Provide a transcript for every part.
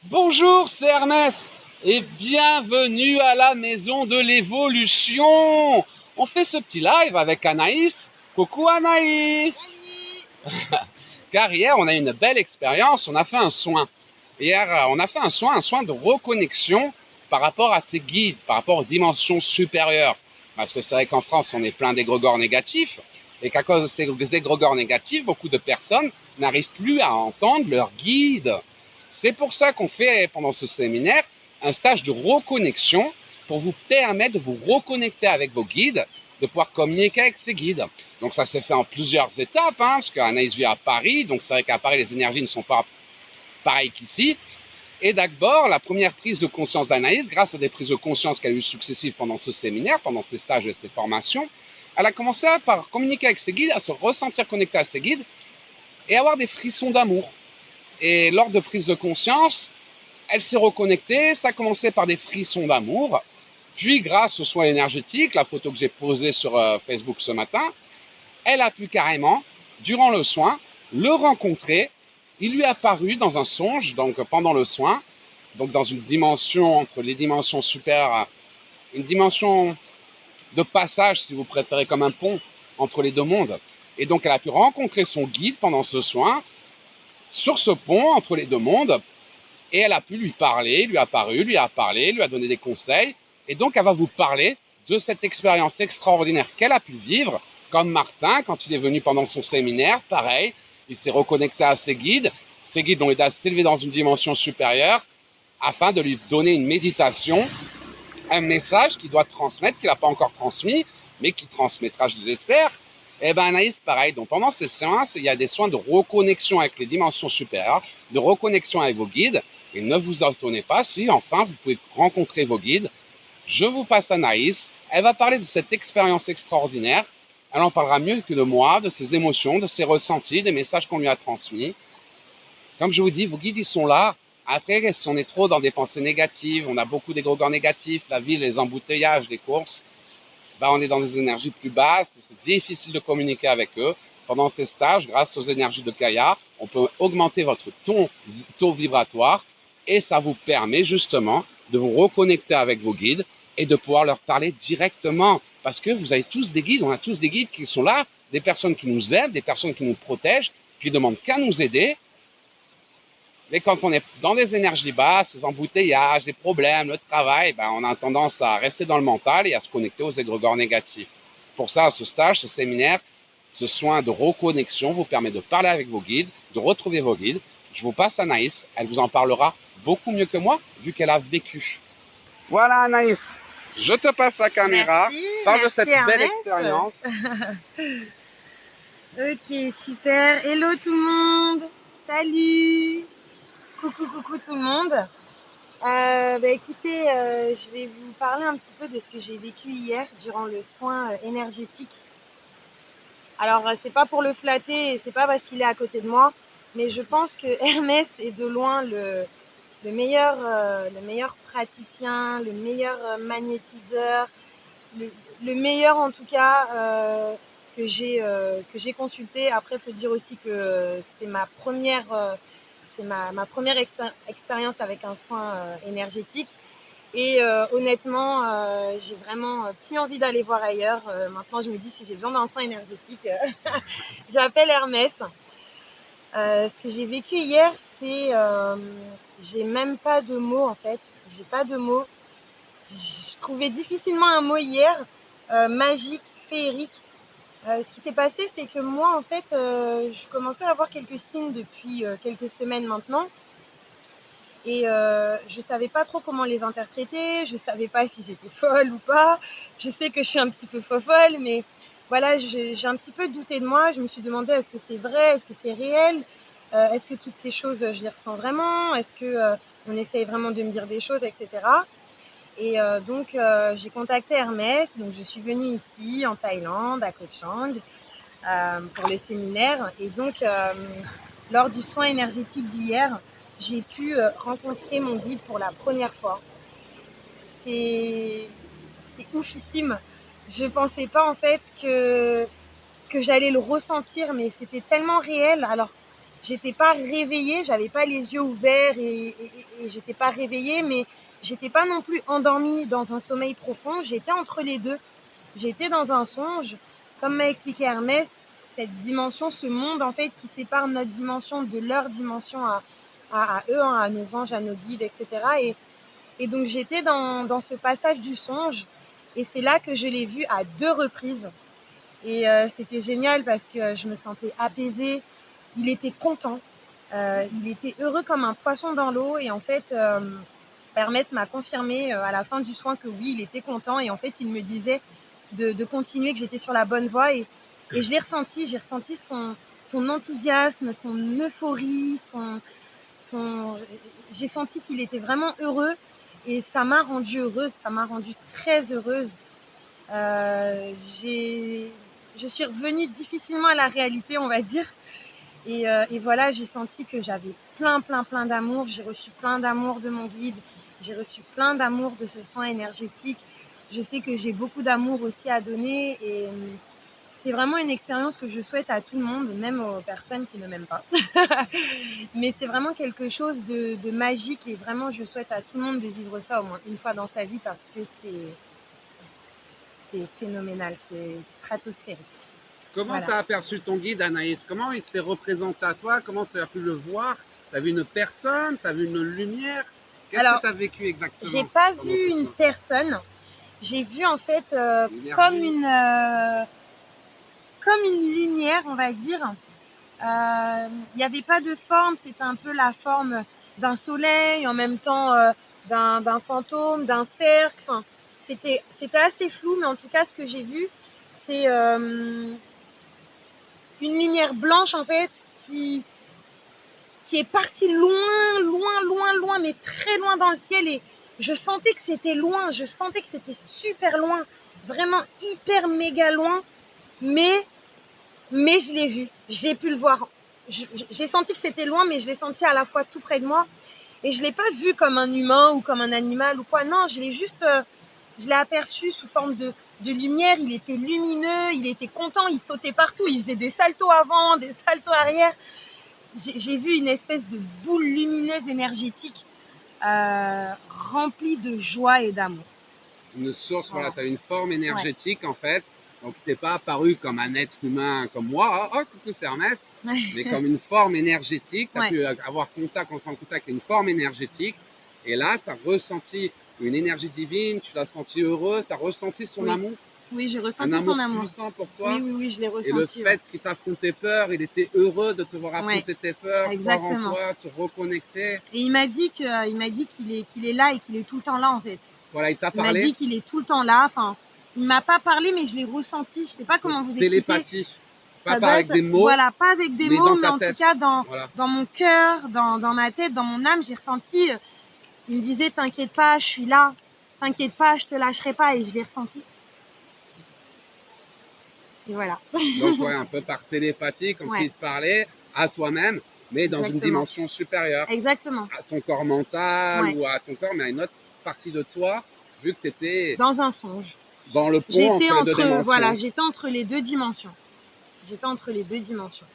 Bonjour, c'est Hermès et bienvenue à la maison de l'évolution. On fait ce petit live avec Anaïs. Coucou Anaïs. Car hier, on a eu une belle expérience, on a fait un soin. Hier, on a fait un soin de reconnexion par rapport à ces guides, par rapport aux dimensions supérieures. Parce que c'est vrai qu'en France, on est plein d'égrégores négatifs et qu'à cause de ces égrégores négatifs, beaucoup de personnes n'arrivent plus à entendre leurs guides. C'est pour ça qu'on fait pendant ce séminaire un stage de reconnexion pour vous permettre de vous reconnecter avec vos guides, de pouvoir communiquer avec ces guides. Donc ça s'est fait en plusieurs étapes, parce qu'Anaïs vit à Paris, donc c'est vrai qu'à Paris les énergies ne sont pas pareilles qu'ici. Et d'abord, la première prise de conscience d'Anaïs, grâce à des prises de conscience qu'elle a eues successives pendant ce séminaire, pendant ces stages et ces formations, elle a commencé par communiquer avec ses guides, à se ressentir connectée à ses guides et avoir des frissons d'amour. Et lors de prise de conscience, elle s'est reconnectée, ça a commencé par des frissons d'amour, puis grâce au soin énergétique, la photo que j'ai posée sur Facebook ce matin, elle a pu carrément, durant le soin, le rencontrer. Il lui est apparu dans un songe, donc pendant le soin, donc dans une dimension entre les dimensions supérieures, une dimension de passage, si vous préférez, comme un pont entre les deux mondes. Et donc elle a pu rencontrer son guide pendant ce soin, sur ce pont entre les deux mondes, et elle a pu lui parler, lui a parlé, lui a donné des conseils, et donc elle va vous parler de cette expérience extraordinaire qu'elle a pu vivre, comme Martin, quand il est venu pendant son séminaire, pareil, il s'est reconnecté à ses guides l'ont aidé à s'élever dans une dimension supérieure, afin de lui donner une méditation, un message qu'il doit transmettre, qu'il n'a pas encore transmis, mais qu'il transmettra, je l'espère. Et bien Anaïs, pareil, donc pendant ces séances, il y a des soins de reconnexion avec les dimensions supérieures, de reconnexion avec vos guides, et ne vous étonnez pas si enfin vous pouvez rencontrer vos guides. Je vous passe Anaïs, elle va parler de cette expérience extraordinaire, elle en parlera mieux que de moi, de ses émotions, de ses ressentis, des messages qu'on lui a transmis. Comme je vous dis, vos guides, ils sont là. Après, si on est trop dans des pensées négatives, on a beaucoup d'égrégores négatifs, la ville, les embouteillages, les courses, on est dans des énergies plus basses, c'est difficile de communiquer avec eux. Pendant ces stages, grâce aux énergies de Gaïa, on peut augmenter votre taux vibratoire et ça vous permet justement de vous reconnecter avec vos guides et de pouvoir leur parler directement. Parce que vous avez tous des guides, on a tous des guides qui sont là, des personnes qui nous aident, des personnes qui nous protègent, qui demandent qu'à nous aider. Mais quand on est dans des énergies basses, les embouteillages, les problèmes, le travail, on a tendance à rester dans le mental et à se connecter aux égrégores négatifs. Pour ça, ce stage, ce séminaire, ce soin de reconnexion vous permet de parler avec vos guides, de retrouver vos guides. Je vous passe Anaïs, elle vous en parlera beaucoup mieux que moi, vu qu'elle a vécu. Voilà Anaïs, je te passe la caméra, parle de cette belle expérience. Ok, super. Hello tout le monde. Salut. Coucou tout le monde. Écoutez, je vais vous parler un petit peu de ce que j'ai vécu hier durant le soin énergétique. Alors, c'est pas pour le flatter et c'est pas parce qu'il est à côté de moi, mais je pense que Hermès est de loin le meilleur praticien, le meilleur magnétiseur, le meilleur en tout cas que j'ai consulté. Après, il faut dire aussi que c'est ma première expérience avec un soin énergétique. Et honnêtement, j'ai vraiment plus envie d'aller voir ailleurs. Maintenant, je me dis si j'ai besoin d'un soin énergétique, j'appelle Hermès. Ce que j'ai vécu hier, c'est j'ai même pas de mots en fait. J'ai pas de mots. Je trouvais difficilement un mot hier, magique, féerique. Ce qui s'est passé, c'est que moi, en fait, je commençais à avoir quelques signes depuis quelques semaines maintenant. Et je savais pas trop comment les interpréter, je savais pas si j'étais folle ou pas. Je sais que je suis un petit peu folle, mais voilà, j'ai un petit peu douté de moi. Je me suis demandé est-ce que c'est vrai, est-ce que c'est réel, est-ce que toutes ces choses je les ressens vraiment, est-ce que on essaye vraiment de me dire des choses, etc. Et donc j'ai contacté Hermès, donc je suis venue ici en Thaïlande, à Koh Chang, pour le séminaire. Et donc lors du soin énergétique d'hier, j'ai pu rencontrer mon guide pour la première fois. C'est oufissime. Je pensais pas en fait que j'allais le ressentir, mais c'était tellement réel. Alors j'étais pas réveillée, j'avais pas les yeux ouverts et j'étais pas réveillée, mais j'étais pas non plus endormie dans un sommeil profond, j'étais entre les deux. J'étais dans un songe, comme m'a expliqué Hermès, cette dimension, ce monde en fait qui sépare notre dimension de leur dimension à eux, hein, à nos anges, à nos guides, etc. Et donc j'étais dans ce passage du songe et c'est là que je l'ai vu à 2 reprises. Et c'était génial parce que je me sentais apaisée, il était content, il était heureux comme un poisson dans l'eau et en fait Hermès m'a confirmé à la fin du soin que oui, il était content et en fait il me disait de continuer, que j'étais sur la bonne voie et je l'ai ressenti, j'ai ressenti son enthousiasme, son euphorie, j'ai senti qu'il était vraiment heureux et ça m'a rendue heureuse, ça m'a rendue très heureuse. Je suis revenue difficilement à la réalité, on va dire. Et voilà, j'ai senti que j'avais plein d'amour. J'ai reçu plein d'amour de mon guide. J'ai reçu plein d'amour de ce soin énergétique. Je sais que j'ai beaucoup d'amour aussi à donner. Et c'est vraiment une expérience que je souhaite à tout le monde, même aux personnes qui ne m'aiment pas. Mais c'est vraiment quelque chose de magique. Et vraiment, je souhaite à tout le monde de vivre ça au moins une fois dans sa vie parce que c'est phénoménal, c'est stratosphérique. Comment tu as aperçu ton guide, Anaïs? Comment il s'est représenté à toi? Comment tu as pu le voir? Tu as vu une personne? Tu as vu une lumière? Qu'est-ce que tu as vécu exactement? J'ai pas vu une personne. J'ai vu en fait comme une lumière, on va dire. Il n'y avait pas de forme, c'était un peu la forme d'un soleil, en même temps d'un fantôme, d'un cercle. Enfin, c'était assez flou, mais en tout cas, ce que j'ai vu, c'est une lumière blanche en fait qui est partie loin, mais très loin dans le ciel et je sentais que c'était loin, je sentais que c'était super loin, vraiment hyper méga loin, mais je l'ai vu, j'ai pu le voir. J'ai senti que c'était loin, mais je l'ai senti à la fois tout près de moi et je l'ai pas vu comme un humain ou comme un animal ou quoi. Non, je l'ai juste, je l'ai aperçu sous forme de lumière. Il était lumineux, il était content, il sautait partout, il faisait des saltos avant, des saltos arrière. J'ai vu une espèce de boule lumineuse énergétique remplie de joie et d'amour. Une source, voilà, tu as une forme énergétique en fait. Donc, tu n'es pas apparu comme un être humain comme moi, oh coucou c'est Hermès, mais comme une forme énergétique. Tu as pu avoir contact, entrer en contact avec une forme énergétique. Et là, tu as ressenti une énergie divine, tu l'as senti heureux, tu as ressenti son amour. Oui, j'ai ressenti son amour. Un amour puissant pour toi. Oui, je l'ai ressenti. Et le fait qu'il t'affrontait peur, il était heureux de te voir affronter tes peurs, croire en toi, te reconnecter. Et il m'a dit qu'il est là et qu'il est tout le temps là en fait. Voilà, il t'a parlé. Il m'a dit qu'il est tout le temps là. Enfin, il m'a pas parlé, mais je l'ai ressenti. Je sais pas comment vous expliquer. Télépathie. Pas avec des mots. Voilà, pas avec des mots, mais en tout cas dans mon cœur, dans ma tête, dans mon âme, j'ai ressenti. Il me disait, t'inquiète pas, je suis là. T'inquiète pas, je te lâcherai pas. Et je l'ai ressenti. Et voilà. Donc un peu par télépathie, comme s'il te parlait à toi-même, mais dans une dimension supérieure. Exactement. À ton corps mental ou à ton corps, mais à une autre partie de toi, vu que tu étais dans un songe. Dans le pont entre les deux dimensions. Voilà, j'étais entre les deux dimensions.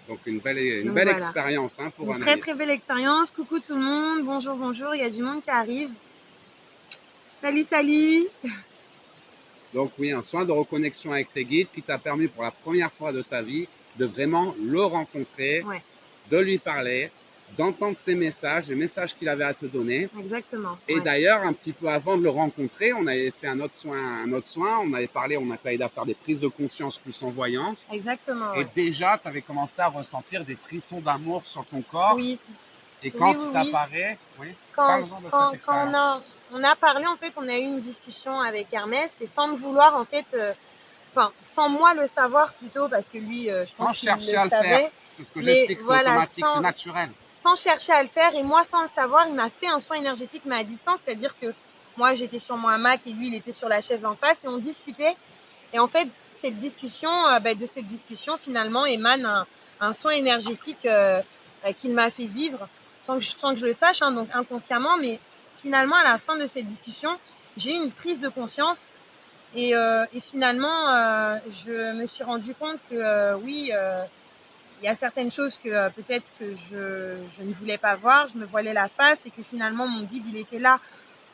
Donc une belle expérience pour Anaïs. Très très belle expérience. Coucou tout le monde. Bonjour. Il y a du monde qui arrive. Salut. Donc oui, un soin de reconnexion avec tes guides qui t'a permis pour la première fois de ta vie de vraiment le rencontrer, de lui parler, d'entendre ses messages, les messages qu'il avait à te donner. Exactement. Et d'ailleurs, un petit peu avant de le rencontrer, on avait fait un autre soin, on avait parlé, on a aidé à faire des prises de conscience plus en voyance. Exactement. Et déjà, tu avais commencé à ressentir des frissons d'amour sur ton corps. Oui. Et quand il t'apparaît, quand on a parlé, en fait, on a eu une discussion avec Hermès et sans le vouloir, en fait, sans moi le savoir plutôt, parce que lui, je pense qu'il le savait. Sans chercher à le faire, c'est ce que j'explique, c'est automatique, c'est naturel. Sans chercher à le faire, et moi, sans le savoir, il m'a fait un soin énergétique, mais à distance, c'est-à-dire que moi, j'étais sur mon hamac et lui, il était sur la chaise en face, et on discutait. Et en fait, de cette discussion, finalement, émane un soin énergétique qu'il m'a fait vivre, sans que je le sache, donc inconsciemment, mais finalement, à la fin de cette discussion, j'ai eu une prise de conscience et finalement, je me suis rendu compte que oui, il y a certaines choses que peut-être que je ne voulais pas voir, je me voilais la face et que finalement mon guide il était là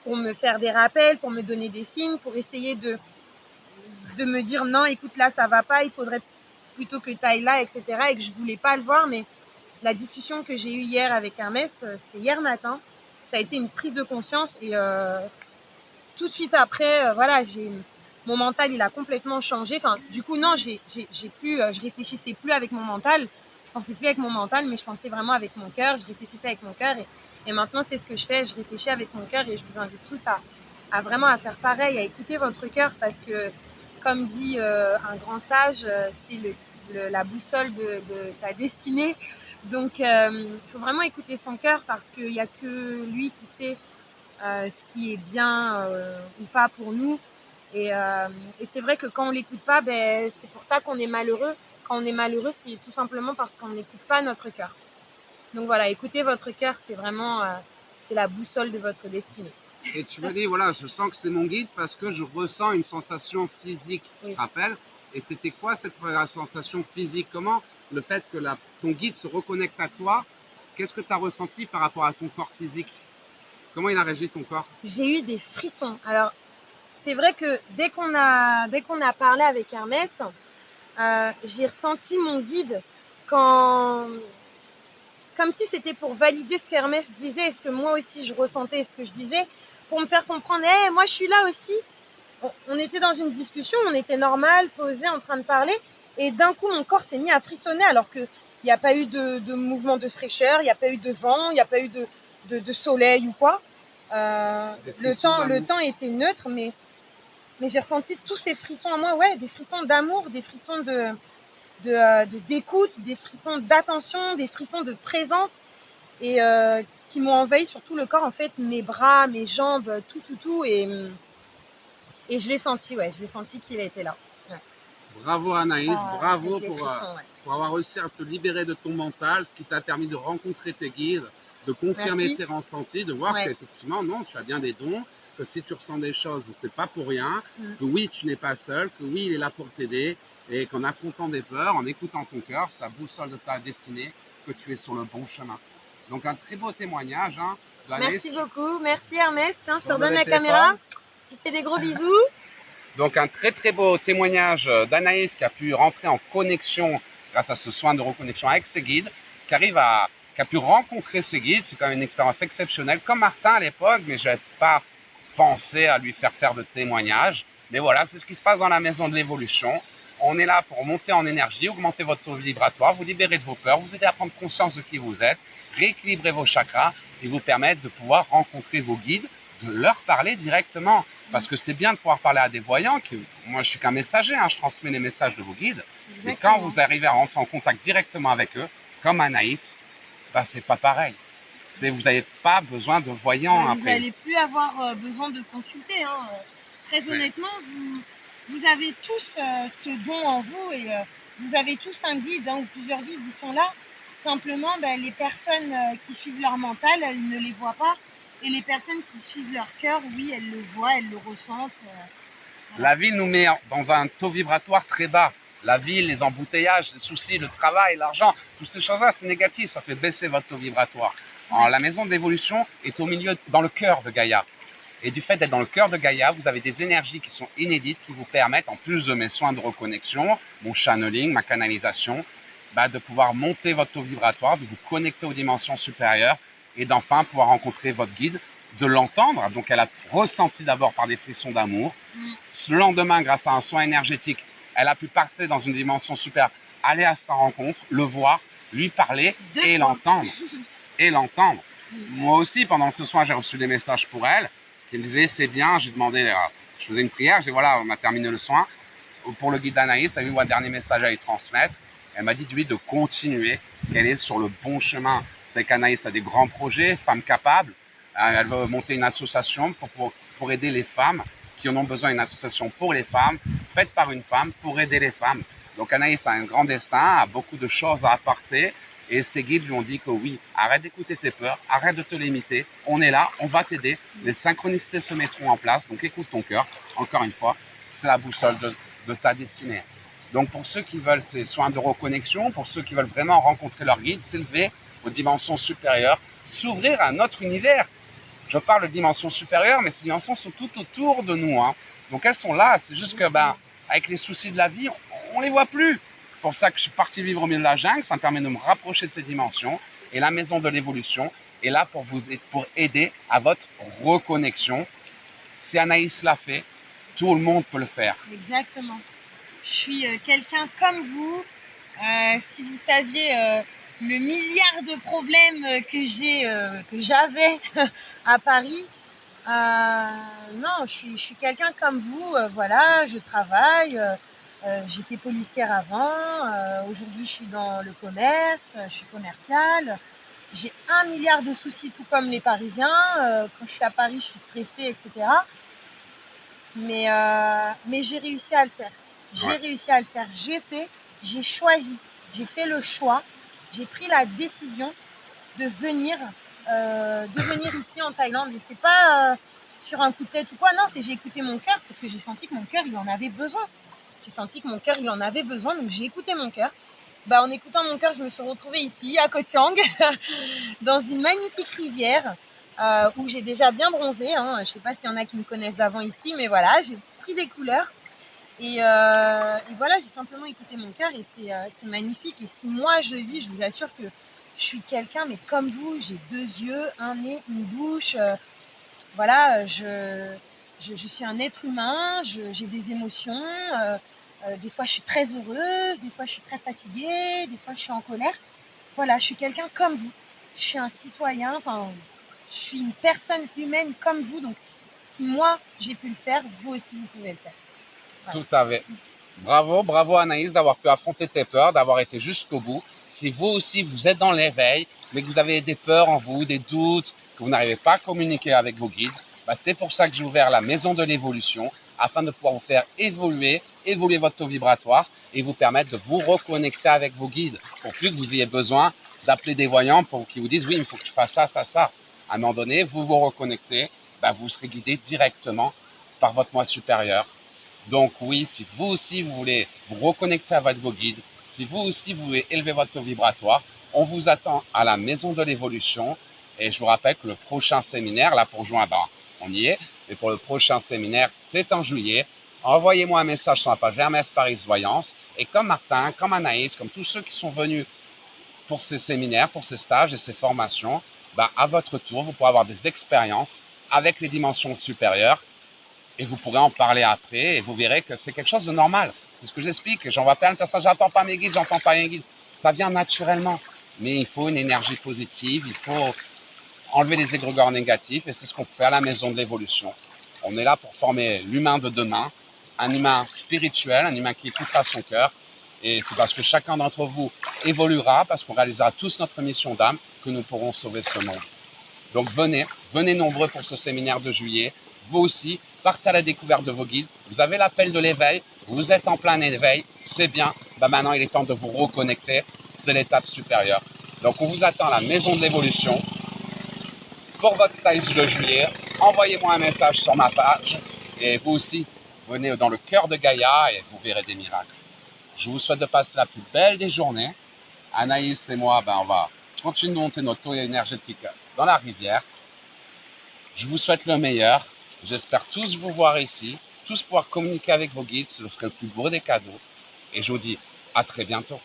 pour me faire des rappels, pour me donner des signes, pour essayer de me dire non, écoute là ça va pas, il faudrait plutôt que tu ailles là, etc. Et que je voulais pas le voir, mais la discussion que j'ai eue hier avec Hermès, c'était hier matin, ça a été une prise de conscience et tout de suite après, voilà, mon mental il a complètement changé. Enfin, du coup non, je réfléchissais plus avec mon mental, je pensais plus avec mon mental, mais je pensais vraiment avec mon cœur, je réfléchissais avec mon cœur et maintenant c'est ce que je fais, je réfléchis avec mon cœur et je vous invite tous à vraiment à faire pareil, à écouter votre cœur parce que comme dit un grand sage, c'est la boussole de ta destinée. Donc faut vraiment écouter son cœur parce qu'il n'y a que lui qui sait ce qui est bien ou pas pour nous. Et c'est vrai que quand on l'écoute pas, ben, c'est pour ça qu'on est malheureux. Quand on est malheureux, c'est tout simplement parce qu'on n'écoute pas notre cœur. Donc voilà, écoutez votre cœur, c'est vraiment c'est la boussole de votre destinée. Et tu me dis, voilà, je sens que c'est mon guide parce que je ressens une sensation physique, tu te rappelles? Et c'était quoi cette sensation physique? Comment le fait que ton guide se reconnecte à toi, qu'est-ce que tu as ressenti par rapport à ton corps physique? Comment il a réagi ton corps? J'ai eu des frissons. Alors, c'est vrai que dès qu'on a parlé avec Hermès, j'ai ressenti mon guide comme si c'était pour valider ce qu'Hermès disait et ce que moi aussi je ressentais et ce que je disais, pour me faire comprendre, hey, moi je suis là aussi. On était dans une discussion, on était normal, posé, en train de parler, et d'un coup mon corps s'est mis à frissonner alors qu'il n'y a pas eu de mouvement de fraîcheur, il n'y a pas eu de vent, il n'y a pas eu de soleil ou quoi. Le temps était neutre, mais j'ai ressenti tous ces frissons en moi, ouais, des frissons d'amour, des frissons d'écoute, des frissons d'attention, des frissons de présence, et qui m'ont envahi sur tout le corps, en fait, mes bras, mes jambes, tout, et je l'ai senti, ouais, je l'ai senti qu'il était là. Ouais. Bravo Anaïs, bravo pour avoir réussi à te libérer de ton mental, ce qui t'a permis de rencontrer tes guides, de confirmer tes ressentis, de voir qu'effectivement, non, tu as bien des dons, que si tu ressens des choses, c'est pas pour rien, que oui, tu n'es pas seul, que oui, il est là pour t'aider, et qu'en affrontant des peurs, en écoutant ton cœur, ça boussole de ta destinée, que tu es sur le bon chemin. Donc un très beau témoignage. Hein, merci beaucoup, merci Hermès, tiens, je te redonne la caméra, je te fais des gros bisous. Donc un très beau témoignage d'Anaïs qui a pu rentrer en connexion grâce à ce soin de reconnexion avec ses guides, qui a pu rencontrer ses guides. C'est quand même une expérience exceptionnelle, comme Martin à l'époque, mais je n'ai pas pensé à lui faire de témoignages. Mais voilà, c'est ce qui se passe dans la maison de l'évolution. On est là pour monter en énergie, augmenter votre taux vibratoire, vous libérer de vos peurs, vous aider à prendre conscience de qui vous êtes, rééquilibrer vos chakras et vous permettre de pouvoir rencontrer vos guides, de leur parler directement. Parce que c'est bien de pouvoir parler à des voyants, moi je suis qu'un messager, hein, je transmets les messages de vos guides. Mais quand vous arrivez à rentrer en contact directement avec eux, comme Anaïs, bah, c'est pas pareil. Vous n'avez pas besoin de voyants après. Vous n'allez plus avoir besoin de consulter. Hein. Très honnêtement, vous avez tous ce don en vous et vous avez tous un guide ou plusieurs guides qui sont là. Simplement, les personnes qui suivent leur mental, elles ne les voient pas. Et les personnes qui suivent leur cœur, oui, elles le voient, elles le ressentent. Voilà. La vie nous met dans un taux vibratoire très bas. La vie, les embouteillages, les soucis, le travail, l'argent, toutes ces choses-là, c'est négatif, ça fait baisser votre taux vibratoire. Alors, la maison d'évolution est au milieu, dans le cœur de Gaïa. Et du fait d'être dans le cœur de Gaïa, vous avez des énergies qui sont inédites, qui vous permettent, en plus de mes soins de reconnexion, mon channeling, ma canalisation, de pouvoir monter votre taux vibratoire, de vous connecter aux dimensions supérieures et d'enfin pouvoir rencontrer votre guide, de l'entendre. Donc elle a ressenti d'abord par des frissons d'amour. Le lendemain, grâce à un soin énergétique, elle a pu passer dans une dimension supérieure, aller à sa rencontre, le voir, lui parler et l'entendre. Et l'entendre. Moi aussi, pendant ce soin, j'ai reçu des messages pour elle qui me disaient c'est bien. J'ai demandé, je faisais une prière, j'ai dit voilà, on a terminé le soin. Pour le guide d'Anaïs, elle a eu un dernier message à lui transmettre. Elle m'a dit lui de continuer, qu'elle est sur le bon chemin. Vous savez qu'Anaïs a des grands projets, Femmes Capables. Elle veut monter une association pour aider les femmes qui en ont besoin, une association pour les femmes, faite par une femme pour aider les femmes. Donc Anaïs a un grand destin, a beaucoup de choses à apporter. Et ses guides lui ont dit que oui, arrête d'écouter tes peurs, arrête de te limiter. On est là, on va t'aider. Les synchronicités se mettront en place. Donc écoute ton cœur. Encore une fois, c'est la boussole de ta destinée. Donc pour ceux qui veulent ces soins de reconnexion, pour ceux qui veulent vraiment rencontrer leur guide, s'élever aux dimensions supérieures, s'ouvrir à un autre univers. Je parle de dimensions supérieures, mais ces dimensions sont tout autour de nous, hein. Donc elles sont là, c'est juste que avec les soucis de la vie, on les voit plus. C'est pour ça que je suis parti vivre au milieu de la jungle, ça me permet de me rapprocher de ces dimensions. Et la maison de l'évolution est là pour aider à votre reconnexion. Si Anaïs l'a fait, tout le monde peut le faire. Exactement. Je suis quelqu'un comme vous. Si vous saviez le milliard de problèmes que j'avais à Paris, non, je suis quelqu'un comme vous. Voilà, je travaille. J'étais policière avant. Aujourd'hui, je suis dans le commerce. Je suis commerciale. J'ai 1 milliard de soucis, tout comme les Parisiens. Quand je suis à Paris, je suis stressée, etc. Mais j'ai réussi à le faire. J'ai choisi, j'ai fait le choix, j'ai pris la décision de venir ici en Thaïlande. Et c'est pas sur un coup de tête ou quoi, non, c'est j'ai écouté mon cœur parce que j'ai senti que mon cœur, il en avait besoin. Donc j'ai écouté mon cœur. En écoutant mon cœur, je me suis retrouvée ici, à Koh Chang, dans une magnifique rivière où j'ai déjà bien bronzé. Je sais pas s'il y en a qui me connaissent d'avant ici, mais voilà, j'ai pris des couleurs. Et voilà, j'ai simplement écouté mon cœur et c'est magnifique. Et si moi je le vis, je vous assure que je suis quelqu'un, mais comme vous, j'ai 2 yeux, un nez, une bouche. Voilà, je suis un être humain, j'ai des émotions. Des fois, je suis très heureuse, des fois, je suis très fatiguée, des fois, je suis en colère. Voilà, je suis quelqu'un comme vous. Je suis un citoyen, je suis une personne humaine comme vous. Donc, si moi, j'ai pu le faire, vous aussi, vous pouvez le faire. Voilà. Tout à fait. Bravo Anaïs d'avoir pu affronter tes peurs, d'avoir été jusqu'au bout. Si vous aussi, vous êtes dans l'éveil, mais que vous avez des peurs en vous, des doutes, que vous n'arrivez pas à communiquer avec vos guides, c'est pour ça que j'ai ouvert la maison de l'évolution, afin de pouvoir vous faire évoluer votre taux vibratoire et vous permettre de vous reconnecter avec vos guides, pour plus que vous ayez besoin d'appeler des voyants pour qu'ils vous disent oui, il faut que tu fasses ça, ça, ça. À un moment donné, vous vous reconnectez, vous serez guidé directement par votre moi supérieur. Donc oui, si vous aussi vous voulez vous reconnecter avec vos guides, si vous aussi vous voulez élever votre taux vibratoire, on vous attend à la maison de l'évolution. Et je vous rappelle que le prochain séminaire, là pour juin, on y est. Et pour le prochain séminaire, c'est en juillet. Envoyez-moi un message sur la page Hermès Paris Voyance. Et comme Martin, comme Anaïs, comme tous ceux qui sont venus pour ces séminaires, pour ces stages et ces formations, à votre tour, vous pourrez avoir des expériences avec les dimensions supérieures. Et vous pourrez en parler après et vous verrez que c'est quelque chose de normal. C'est ce que j'explique. J'en vois plein de ça, j'entends pas mes guides, j'entends pas mes guides. Ça vient naturellement. Mais il faut une énergie positive, il faut enlever les égrégores négatifs et c'est ce qu'on fait à la maison de l'évolution. On est là pour former l'humain de demain, un humain spirituel, un humain qui écoutera son cœur. Et c'est parce que chacun d'entre vous évoluera, parce qu'on réalisera tous notre mission d'âme, que nous pourrons sauver ce monde. Donc venez nombreux pour ce séminaire de juillet. Vous aussi, partez à la découverte de vos guides. Vous avez l'appel de l'éveil, vous êtes en plein éveil, c'est bien. Maintenant, il est temps de vous reconnecter, c'est l'étape supérieure. Donc on vous attend à la maison de l'évolution. Pour votre stage de juillet, envoyez-moi un message sur ma page. Et vous aussi, venez dans le cœur de Gaïa et vous verrez des miracles. Je vous souhaite de passer la plus belle des journées. Anaïs et moi, on va continuer de monter notre taux énergétique dans la rivière. Je vous souhaite le meilleur. J'espère tous vous voir ici, tous pouvoir communiquer avec vos guides. Ce serait le plus beau des cadeaux. Et je vous dis à très bientôt.